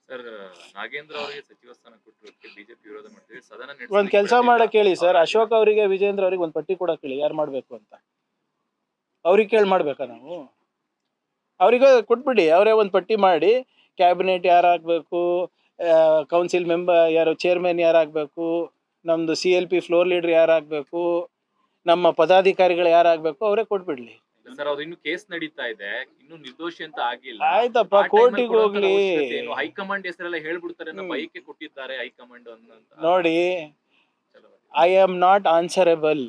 Sir Nagendra ಅವರಿಗೆ ಸಚಿವ ಸ್ಥಾನ ಕೊಟ್ಟಿರೋದಕ್ಕೆ ಬಿಜೆಪಿ ವಿರೋಧ ಮಾಡ್ತಿದೆ. ಸದನ ಒಂದ್ ಕೆಲಸ ಮಾಡಕ್ ಹೇಳಿ ಸರ್, ಅಶೋಕ್ ಅವರಿಗೆ ವಿಜೇಂದ್ರ ಅವರಿಗೆ ಒಂದ್ ಪಟ್ಟಿ ಕೊಡಕ್ ಹೇಳಿ, ಯಾರು ಮಾಡ್ಬೇಕು ಅಂತ. ಅವ್ರಿಗೆ ಕೇಳಿ ಮಾಡ್ಬೇಕಾ ನಾವು? ಅವ್ರಿಗೆ ಕೊಟ್ಬಿಡಿ, ಅವರೇ ಒಂದು ಪಟ್ಟಿ ಮಾಡಿ ಕ್ಯಾಬಿನೆಟ್ ಯಾರಾಗಬೇಕು, ಕೌನ್ಸಿಲ್ ಮೆಂಬರ್ ಯಾರು, ಚೇರ್ಮನ್ ಯಾರಾಗಬೇಕು, ನಮ್ಮದು CLP ಫ್ಲೋರ್ ಲೀಡರ್ ಯಾರಾಗಬೇಕು, ನಮ್ಮ ಪದಾಧಿಕಾರಿಗಳು ಯಾರಾಗಬೇಕು ಅವರೇ ಕೊಟ್ಬಿಡ್ಲಿ. ಸರ್ ಅದು ಇನ್ನು ಕೇಸ್ ನಡೀತಾ ಇದೆ, ಇನ್ನು ನಿರ್ದೋಷಿ ಅಂತ ಆಗಿಲ್ಲ. ಆಯ್ತಪ್ಪ, ಕೋರ್ಟಿಗೆ ಹೋಗ್ಲಿ. ಹೈಕಮಾಂಡ್ ಹೆಸರೆಲ್ಲ ಹೇಳ್ಬಿಡ್ತಾರೆ ಅನ್ನೋ ಬೈಕ್ ಕೊಟ್ಟಿದ್ದಾರೆ ಹೈಕಮಾಂಡ್ ಅಂತ. ನೋಡಿ, I am not answerable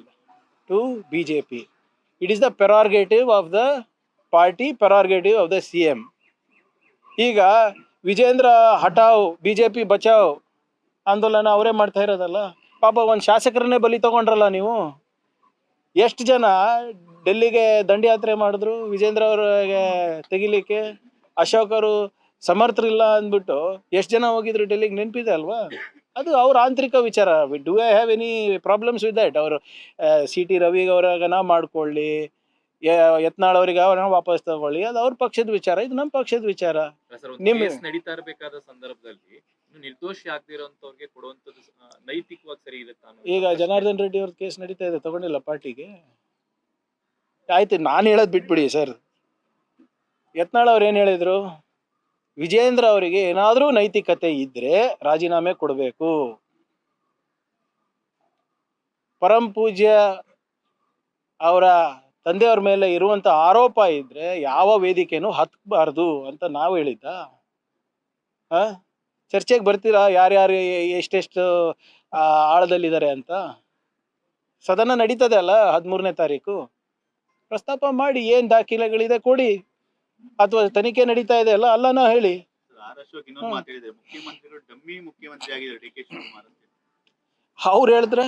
to BJP. It is the prerogative of the party, prerogative of the CM. ಈಗ ವಿಜೇಂದ್ರ ಹಟಾವ್ BJP ಬಚಾವ್ ಆಂದೋಲನ ಅವರೇ ಮಾಡ್ತಾ ಇರೋದಲ್ಲ. ಪಾಪ ಒಂದು ಶಾಸಕರನ್ನೇ ಬಲಿ ತಗೊಂಡ್ರಲ್ಲ ನೀವು. ಎಷ್ಟು ಜನ ಡೆಲ್ಲಿಗೆ ದಂಡಯಾತ್ರೆ ಮಾಡಿದ್ರು ವಿಜೇಂದ್ರ ಅವ್ರಿಗೆ ತೆಗಿಲಿಕ್ಕೆ. ಅಶೋಕ್ ಅವರು ಸಮರ್ಥರಿಲ್ಲ ಅಂದ್ಬಿಟ್ಟು ಎಷ್ಟು ಜನ ಹೋಗಿದ್ರು ಡೆಲ್ಲಿಗೆ, ನೆನಪಿದೆ ಅಲ್ವಾ? ಅದು ಅವ್ರ ಆಂತರಿಕ ವಿಚಾರ. Do I have any problems with that? ಅವರು CT ರವಿಗೆ ಅವ್ರಾಗನ ಮಾಡ್ಕೊಳ್ಳಿ, ಯತ್ನಾಳ್ ಅವ್ರಿಗೆ ಅವ್ರನ್ನ ವಾಪಸ್ ತಗೊಳ್ಳಿ, ಅದು ಅವ್ರ ಪಕ್ಷದ ವಿಚಾರ, ಇದು ನಮ್ಮ ಪಕ್ಷದ ವಿಚಾರ. ನಡೀತಾ ಇರಬೇಕಾದ ಸಂದರ್ಭದಲ್ಲಿ ನಿರ್ದೋಷಿ ಆಗದಿರೋಂತವ್ರಿಗೆ ಕೊಡುವಂತದ್ದು ನೈತಿಕವಾಗಿ ಸರಿ ಇರುತ್ತಾ? ಈಗ ಜನಾರ್ದನ್ ರೆಡ್ಡಿ ಅವ್ರ ಕೇಸ್ ನಡೀತಾ ಇದೆ, ತಗೊಂಡಿಲ್ಲ ಪಾರ್ಟಿಗೆ. ಆಯ್ತು, ನಾನು ಹೇಳೋದು ಬಿಟ್ಬಿಡಿ ಸರ್. ಯತ್ನಾಳ್ ಅವ್ರು ಏನು ಹೇಳಿದ್ರು? ವಿಜೇಂದ್ರ ಅವರಿಗೆ ಏನಾದರೂ ನೈತಿಕತೆ ಇದ್ರೆ ರಾಜೀನಾಮೆ ಕೊಡಬೇಕು. ಪರಂ ಪೂಜ್ಯ ಅವರ ತಂದೆಯವ್ರ ಮೇಲೆ ಇರುವಂತ ಆರೋಪ ಇದ್ರೆ ಯಾವ ವೇದಿಕೆನೂ ಹತ್ಬಾರ್ದು ಅಂತ ನಾವು ಹೇಳಿದ್ದ. ಚರ್ಚೆಗೆ ಬರ್ತೀರಾ ಯಾರ್ಯಾರು ಎಷ್ಟೆಷ್ಟು ಆಳದಲ್ಲಿದ್ದಾರೆ ಅಂತ? ಸದನ ನಡೀತದೆ ಅಲ್ಲ 13ನೇ ತಾರೀಕು, ಪ್ರಸ್ತಾಪ ಮಾಡಿ, ಏನ್ ದಾಖಲೆಗಳಿದೆ ಕೊಡಿ, ಅಥವಾ ತನಿಖೆ ನಡೀತಾ ಇದೆ ಅಲ್ಲ, ಅಲ್ಲನ ಹೇಳಿ. ಅವ್ರು ಹೇಳಿದ್ರೆ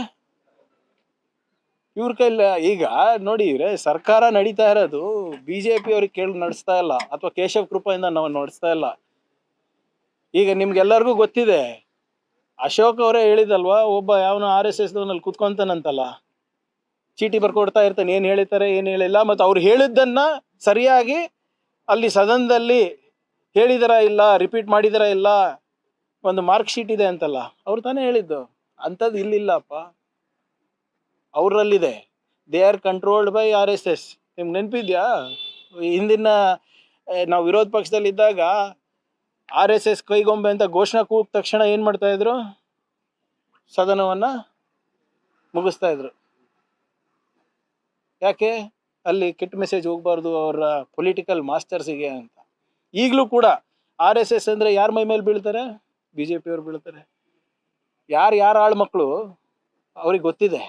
ಇವ್ರ ಕೈಲ. ಈಗ ನೋಡಿ, ಸರ್ಕಾರ ನಡೀತಾ ಇರೋದು BJP ಅವ್ರಿಗೆ ಕೇಳಿ ನಡೆಸ್ತಾ ಇಲ್ಲ, ಅಥವಾ ಕೇಶವ್ ಕೃಪೆಯಿಂದ ನಾವು ನಡೆಸ್ತಾ ಇಲ್ಲ. ಈಗ ನಿಮ್ಗೆಲ್ಲರಿಗೂ ಗೊತ್ತಿದೆ, ಅಶೋಕ್ ಅವರೇ ಹೇಳಿದಲ್ವಾ, ಒಬ್ಬ ಯಾವನ RSS ನಲ್ಲಿ ಕುತ್ಕೊಂತಾನಂತಲ್ಲ, ಚೀಟಿ ಬರ್ಕೊಡ್ತಾ ಇರ್ತಾನೆ, ಏನ್ ಹೇಳಿತಾರೆ ಏನ್ ಹೇಳಿಲ್ಲ, ಮತ್ತು ಅವ್ರು ಹೇಳಿದ್ದನ್ನ ಸರಿಯಾಗಿ ಅಲ್ಲಿ ಸದನದಲ್ಲಿ ಹೇಳಿದರ ಇಲ್ಲ, ರಿಪೀಟ್ ಮಾಡಿದರ ಇಲ್ಲ, ಒಂದು ಮಾರ್ಕ್ ಶೀಟ್ ಇದೆ ಅಂತಲ್ಲ, ಅವ್ರು ತಾನೇ ಹೇಳಿದ್ದು. ಅಂಥದ್ದು ಇಲ್ಲಿಲ್ಲಪ್ಪ, ಅವರಲ್ಲಿದೆ. They are controlled by RSS. ನಿಮ್ಗೆ ನೆನಪಿದ್ಯಾ? ಹಿಂದಿನ ನಾವು ವಿರೋಧ ಪಕ್ಷದಲ್ಲಿ ಇದ್ದಾಗ RSS ಕೈಗೊಂಬೆ ಅಂತ ಘೋಷಣೆ ಕೂಗಿದ ತಕ್ಷಣ ಏನ್ ಮಾಡ್ತಾ ಇದ್ರು? ಸದನವನ್ನ ಮುಗಿಸ್ತಾ ಇದ್ರು. ಯಾಕೆ? ಅಲ್ಲಿ ಕೆಟ್ಟ ಮೆಸೇಜ್ ಹೋಗ್ಬಾರ್ದು ಅವರ ಪೊಲಿಟಿಕಲ್ ಮಾಸ್ಟರ್ಸಿಗೆ ಅಂತ. ಈಗಲೂ ಕೂಡ RSS ಅಂದ್ರೆ ಯಾರ ಮೈ ಮೇಲೆ ಬೀಳ್ತಾರೆ? BJP ಅವ್ರು ಬೀಳ್ತಾರೆ. ಯಾರು ಆಳ್ ಮಕ್ಕಳು ಅವ್ರಿಗೆ ಗೊತ್ತಿದೆ.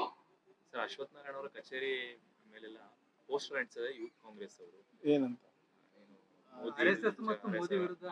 ಅಶ್ವಥ್ ನಾರಾಯಣ ಅವರ ಕಚೇರಿ ಮೇಲೆಲ್ಲ ಪೋಸ್ಟರ್ ಅಂಟಿಸಿದೆ ಯೂತ್ ಕಾಂಗ್ರೆಸ್ ಅವರು. ಏನಂತ? RSS ಮತ್ತು ಮೋದಿ ವಿರುದ್ಧ